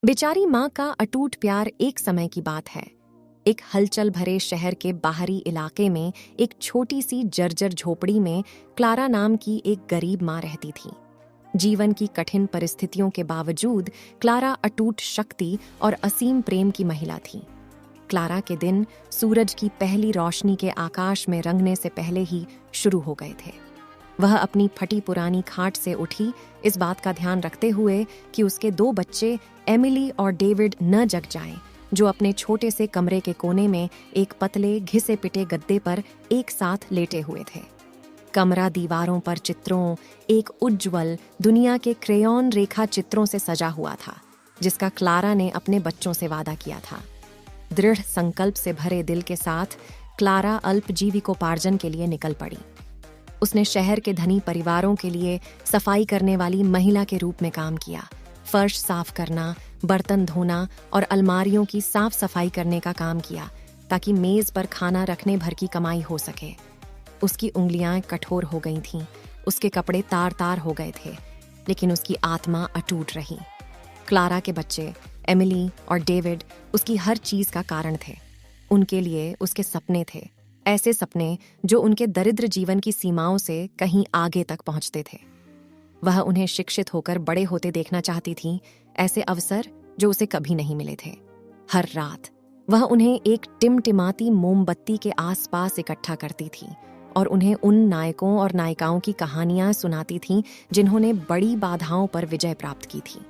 बेचारी माँ का अटूट प्यार एक समय की बात है। एक हलचल भरे शहर के बाहरी इलाके में एक छोटी सी जर्जर झोपड़ी में क्लारा नाम की एक गरीब माँ रहती थी। जीवन की कठिन परिस्थितियों के बावजूद क्लारा अटूट शक्ति और असीम प्रेम की महिला थी। क्लारा के दिन सूरज की पहली रोशनी के आकाश में रंगने से पहले ही शुरू हो गए थे। वह अपनी फटी पुरानी खाट से उठी, इस बात का ध्यान रखते हुए कि उसके 2 बच्चे एमिली और डेविड न जग जाएं, जो अपने छोटे से कमरे के कोने में एक पतले घिसे पिटे गद्दे पर एक साथ लेटे हुए थे। कमरा दीवारों पर चित्रों, एक उज्ज्वल दुनिया के क्रेयॉन रेखा चित्रों से सजा हुआ था, जिसका क्लारा ने अपने बच्चों से वादा किया था। दृढ़ संकल्प से भरे दिल के साथ क्लारा अल्पजीविकोपार्जन के लिए निकल पड़ी। उसने शहर के धनी परिवारों के लिए सफाई करने वाली महिला के रूप में काम किया। फर्श साफ करना, बर्तन धोना और अलमारियों की साफ सफाई करने का काम किया, ताकि मेज पर खाना रखने भर की कमाई हो सके। उसकी उंगलियां कठोर हो गई थीं, उसके कपड़े तार तार हो गए थे, लेकिन उसकी आत्मा अटूट रही। क्लारा के बच्चे एमिली और डेविड उसकी हर चीज का कारण थे। उनके लिए उसके सपने थे, ऐसे सपने जो उनके दरिद्र जीवन की सीमाओं से कहीं आगे तक पहुंचते थे। वह उन्हें शिक्षित होकर बड़े होते देखना चाहती थी, ऐसे अवसर जो उसे कभी नहीं मिले थे। हर रात वह उन्हें एक टिमटिमाती मोमबत्ती के आसपास इकट्ठा करती थी और उन्हें उन नायकों और नायिकाओं की कहानियां सुनाती थीं जिन्होंने बड़ी बाधाओं पर विजय प्राप्त की थी।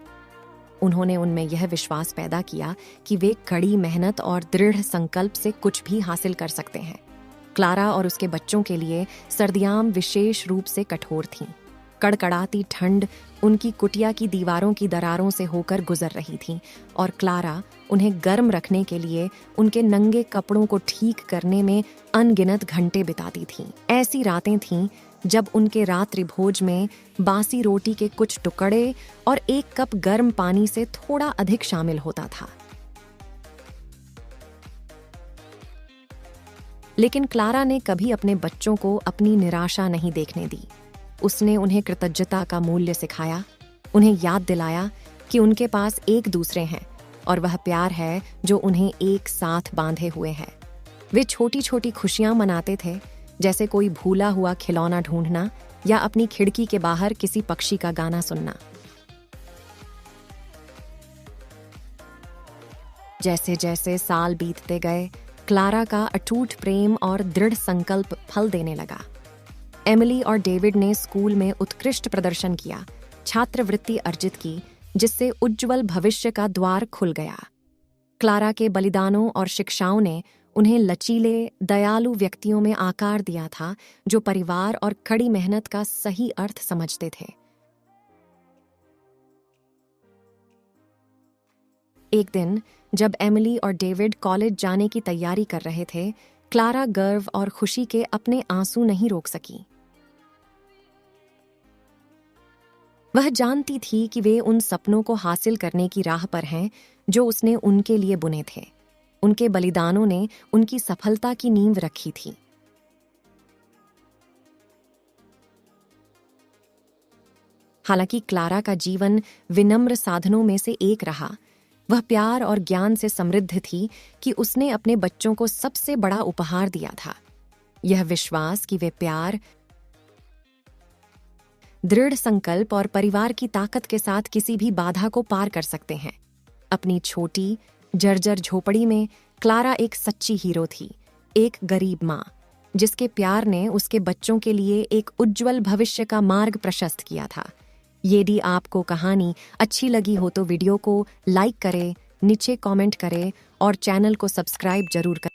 उन्होंने उनमें यह विश्वास पैदा किया कि वे कड़ी मेहनत और दृढ़ संकल्प से कुछ भी हासिल कर सकते हैं। क्लारा और उसके बच्चों के लिए सर्दियां विशेष रूप से कठोर थीं। कड़कड़ाती ठंड उनकी कुटिया की दीवारों की दरारों से होकर गुजर रही थी और क्लारा उन्हें गर्म रखने के लिए उनके नंगे कपड़ों को ठीक करने में अनगिनत घंटे बिताती थीं। ऐसी रातें थीं जब उनके रात्रि भोज में बासी रोटी के कुछ टुकड़े और 1 कप गर्म पानी से थोड़ा अधिक शामिल होता था। लेकिन क्लारा ने कभी अपने बच्चों को अपनी निराशा नहीं देखने दी। उसने उन्हें कृतज्ञता का मूल्य सिखाया, उन्हें याद दिलाया कि उनके पास एक दूसरे हैं और वह प्यार है जो उन्हें एक साथ बांधे हुए है। वे छोटी छोटी खुशियां मनाते थे, जैसे कोई भूला हुआ खिलौना ढूंढना या अपनी खिड़की के बाहर किसी पक्षी का गाना सुनना। जैसे जैसे साल बीतते गए, क्लारा का अटूट प्रेम और दृढ़ संकल्प फल देने लगा। एमिली और डेविड ने स्कूल में उत्कृष्ट प्रदर्शन किया, छात्रवृत्ति अर्जित की, जिससे उज्ज्वल भविष्य का द्वार खुल गया। क्लारा के बलिदानों और शिक्षाओं ने उन्हें लचीले, दयालु व्यक्तियों में आकार दिया था, जो परिवार और कड़ी मेहनत का सही अर्थ समझते थे। एक दिन जब एमिली और डेविड कॉलेज जाने की तैयारी कर रहे थे, क्लारा गर्व और खुशी के अपने आंसू नहीं रोक सकी। वह जानती थी कि वे उन सपनों को हासिल करने की राह पर हैं जो उसने उनके लिए बुने थे। उनके बलिदानों ने उनकी सफलता की नींव रखी थी। हालांकि क्लारा का जीवन विनम्र साधनों में से एक रहा। वह प्यार और ज्ञान से समृद्ध थी कि उसने अपने बच्चों को सबसे बड़ा उपहार दिया था, यह विश्वास कि वे प्यार, दृढ़ संकल्प और परिवार की ताकत के साथ किसी भी बाधा को पार कर सकते हैं। अपनी छोटी जर्जर झोपड़ी में क्लारा एक सच्ची हीरो थी, एक गरीब माँ जिसके प्यार ने उसके बच्चों के लिए एक उज्जवल भविष्य का मार्ग प्रशस्त किया था। यदि आपको कहानी अच्छी लगी हो तो वीडियो को लाइक करें, नीचे कमेंट करें और चैनल को सब्सक्राइब जरूर करें।